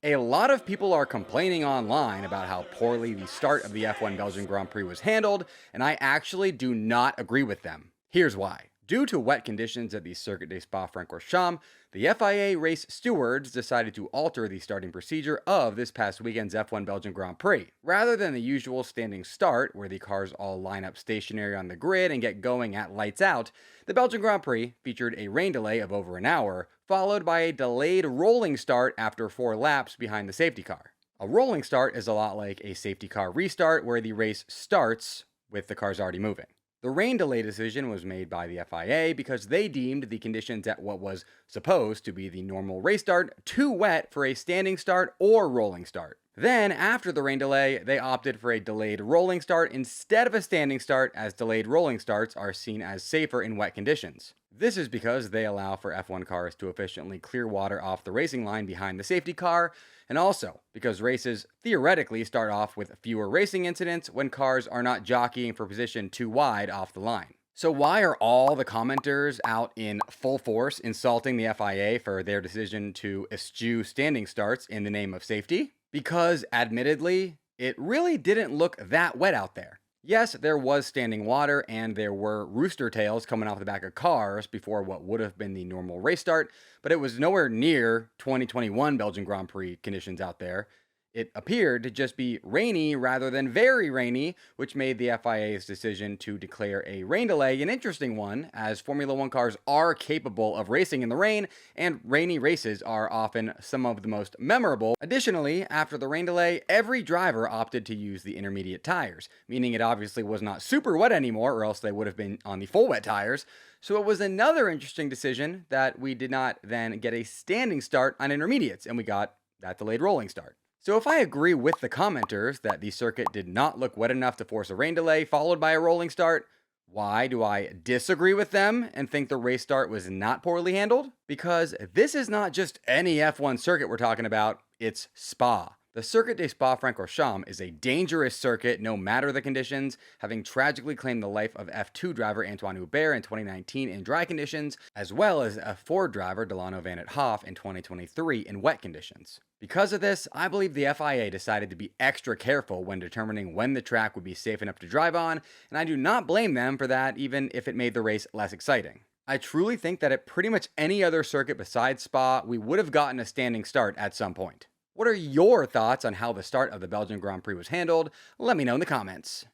A lot of people are complaining online about how poorly the start of the F1 Belgian Grand Prix was handled, and I actually do not agree with them. Here's why. Due to wet conditions at the Circuit des Spa-Francorchamps, the FIA race stewards decided to alter the starting procedure of this past weekend's F1 Belgian Grand Prix. Rather than the usual standing start, where the cars all line up stationary on the grid and get going at lights out, the Belgian Grand Prix featured a rain delay of over an hour, followed by a delayed rolling start after 4 laps behind the safety car. A rolling start is a lot like a safety car restart, where the race starts with the cars already moving. The rain delay decision was made by the FIA because they deemed the conditions at what was supposed to be the normal race start too wet for a standing start or rolling start. Then, after the rain delay, they opted for a delayed rolling start instead of a standing start, as delayed rolling starts are seen as safer in wet conditions. This is because they allow for F1 cars to efficiently clear water off the racing line behind the safety car, and also because races theoretically start off with fewer racing incidents when cars are not jockeying for position too wide off the line. So why are all the commenters out in full force insulting the FIA for their decision to eschew standing starts in the name of safety? Because, admittedly, it really didn't look that wet out there. Yes, there was standing water and there were rooster tails coming off the back of cars before what would have been the normal race start, but it was nowhere near 2021 Belgian Grand Prix conditions out there. It appeared to just be rainy rather than very rainy, which made the FIA's decision to declare a rain delay an interesting one, as Formula One cars are capable of racing in the rain, and rainy races are often some of the most memorable. Additionally, after the rain delay, every driver opted to use the intermediate tires, meaning it obviously was not super wet anymore, or else they would have been on the full wet tires. So it was another interesting decision that we did not then get a standing start on intermediates, and we got that delayed rolling start. So if I agree with the commenters that the circuit did not look wet enough to force a rain delay followed by a rolling start, why do I disagree with them and think the race start was not poorly handled? Because this is not just any F1 circuit we're talking about, it's Spa. The Circuit des Spa-Francorchamps is a dangerous circuit no matter the conditions, having tragically claimed the life of F2 driver Antoine Hubert in 2019 in dry conditions, as well as F4 driver Delano Van 't Hoff in 2023 in wet conditions. Because of this, I believe the FIA decided to be extra careful when determining when the track would be safe enough to drive on, and I do not blame them for that, even if it made the race less exciting. I truly think that at pretty much any other circuit besides Spa, we would have gotten a standing start at some point. What are your thoughts on how the start of the Belgian Grand Prix was handled? Let me know in the comments.